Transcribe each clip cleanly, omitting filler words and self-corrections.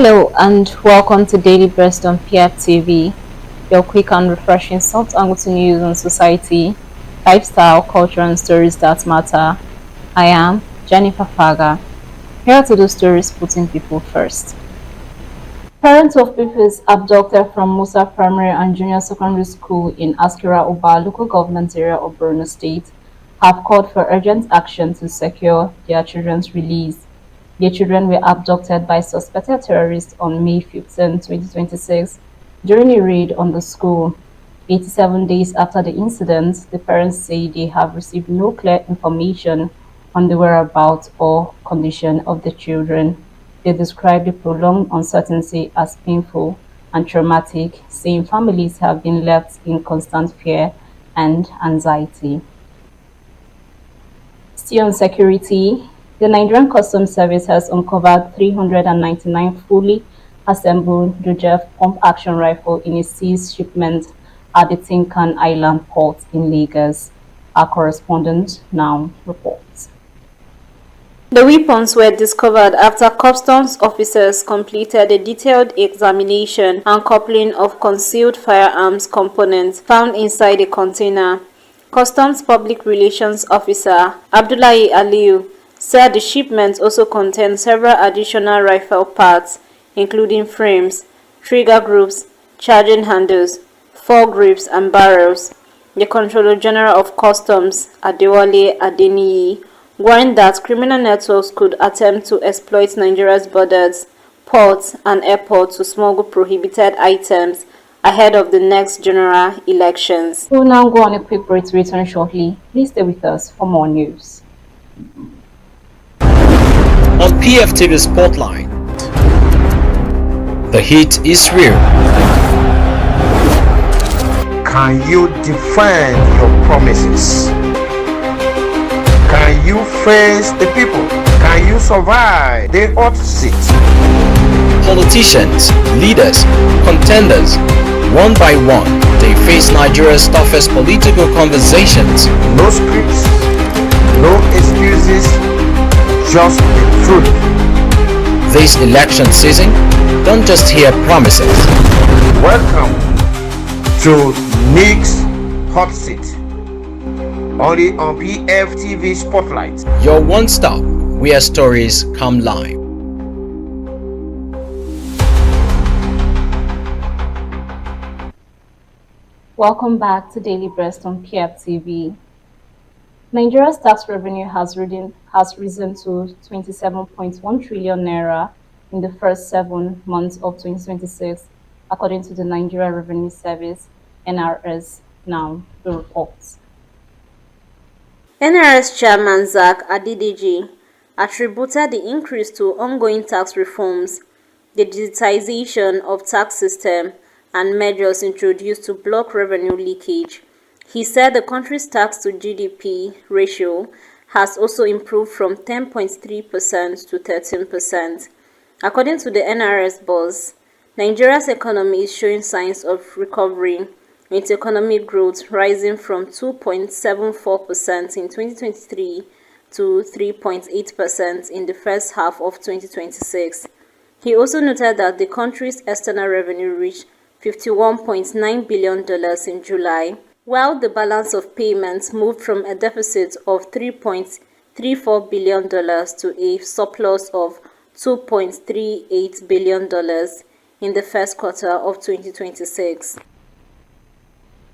Hello and welcome to Daily Burst on PF TV, your quick and refreshing soft angle to news on society, lifestyle, culture and stories that matter. I am Jennifer Faga, here to do stories putting people first. Parents of pupils abducted from Musa Primary and Junior Secondary School in Askira Uba local government area of Borno State have called for urgent action to secure their children's release. The children were abducted by suspected terrorists on May 15, 2026, during a raid on the school. 87 days after the incident, the parents say they have received no clear information on the whereabouts or condition of the children. They describe the prolonged uncertainty as painful and traumatic, saying families have been left in constant fear and anxiety. Still on security, the Nigerian Customs Service has uncovered 399 fully assembled Joseph pump-action rifle in a seized shipment at the Tinkan Island port in Lagos. Our correspondent now reports. The weapons were discovered after customs officers completed a detailed examination and coupling of concealed firearms components found inside a container. Customs Public Relations Officer Abdullahi Aliyu said the shipment also contained several additional rifle parts, including frames, trigger groups, charging handles, foregrips, and barrels. The Controller General of Customs, Adewale Adeniyi, warned that criminal networks could attempt to exploit Nigeria's borders, ports, and airports to smuggle prohibited items ahead of the next general elections. We'll now go on a quick break to return shortly. Please stay with us for more news. On PFTV Spotlight, the heat is real. Can you defend your promises? Can you face the people? Can you survive the hot seat? Politicians, leaders, contenders, one by one, they face Nigeria's toughest political conversations. No scripts, no excuses, just the truth. This election season, don't just hear promises. Welcome to Nick's Hot Seat, only on PFTV Spotlight. Your one stop where stories come live. Welcome back to Daily Breast on PFTV. Nigeria's tax revenue has risen to 27.1 trillion naira in the first 7 months of 2026, according to the Nigeria Revenue Service (NRS). Now, the reports. NRS Chairman Zak Adidiji attributed the increase to ongoing tax reforms, the digitization of tax system, and measures introduced to block revenue leakage. He said the country's tax to GDP ratio has also improved from 10.3% to 13%. According to the NRS boss, Nigeria's economy is showing signs of recovery, with economic growth rising from 2.74% in 2023 to 3.8% in the first half of 2026. He also noted that the country's external revenue reached $51.9 billion in July, while the balance of payments moved from a deficit of $3.34 billion to a surplus of $2.38 billion in the first quarter of 2026.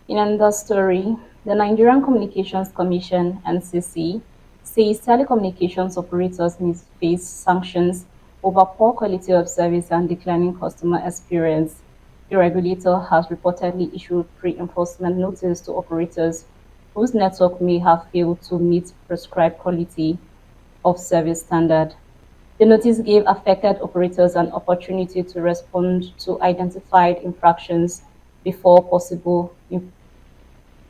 In another story, the Nigerian Communications Commission (NCC) says telecommunications operators may face sanctions over poor quality of service and declining customer experience. The regulator has reportedly issued pre-enforcement notice to operators whose network may have failed to meet prescribed quality of service standard. The notice gave affected operators an opportunity to respond to identified infractions before possible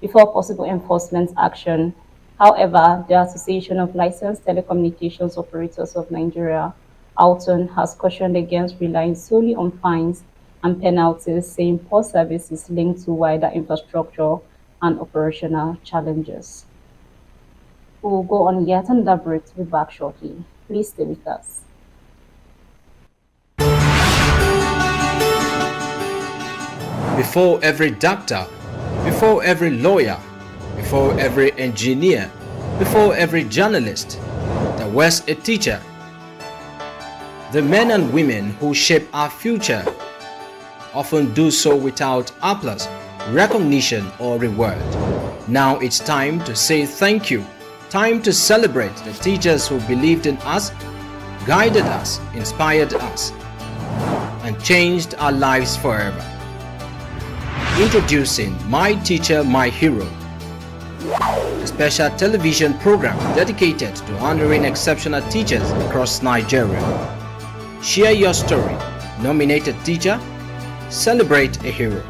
enforcement action. However, the Association of Licensed Telecommunications Operators of Nigeria, ALTON, has cautioned against relying solely on fines and penalties, saying poor service is linked to wider infrastructure and operational challenges. We will go on yet another break to be back shortly. Please stay with us. Before every doctor, before every lawyer, before every engineer, before every journalist, there was a teacher. The men and women who shape our future often do so without applause, recognition, or reward. Now it's time to say thank you. Time to celebrate the teachers who believed in us, guided us, inspired us, and changed our lives forever. Introducing My Teacher, My Hero, a special television program dedicated to honoring exceptional teachers across Nigeria. Share your story, nominate a teacher, celebrate a hero.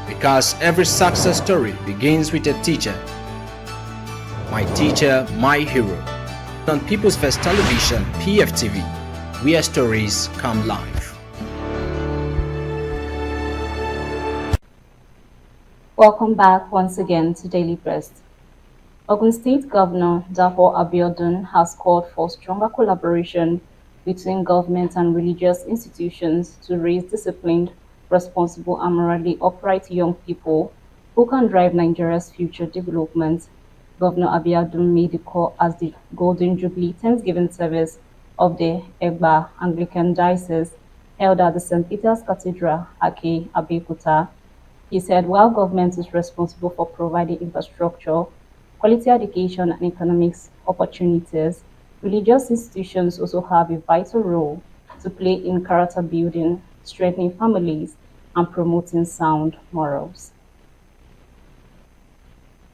Because every success story begins with a teacher. My Teacher, My Hero. On People's First Television, PFTV, where stories come live. Welcome back once again to Daily Breast. Ogun State Governor Dapo Abiodun has called for stronger collaboration between government and religious institutions to raise disciplined, responsible, and morally upright young people who can drive Nigeria's future development. Governor Abiodun made the call as the Golden Jubilee Thanksgiving service of the Egba Anglican Diocese held at the St. Peter's Cathedral, Ake, Abeokuta. He said while government is responsible for providing infrastructure, quality education, and economic opportunities, religious institutions also have a vital role to play in character building, strengthening families, and promoting sound morals.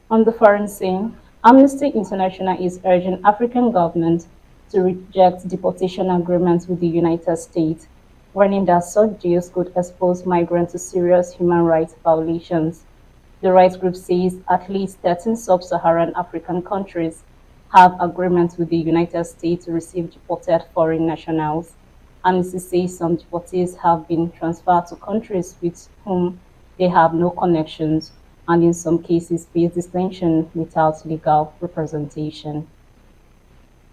On the foreign scene, Amnesty International is urging African governments to reject deportation agreements with the United States, warning that such deals could expose migrants to serious human rights violations. The rights group says at least 13 sub-Saharan African countries have agreements with the United States to receive deported foreign nationals. Amnesty says some deportees have been transferred to countries with whom they have no connections, and in some cases face detention without legal representation.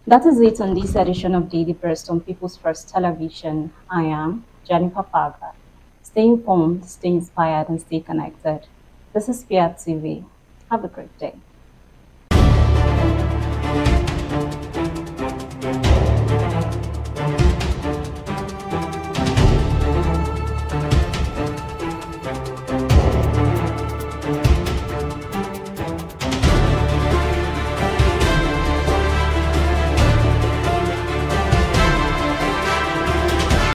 That is it on this edition of Daily Burst on People's First Television. I am Jennifer Paga. Stay informed, stay inspired, and stay connected. This is PF TV. Have a great day.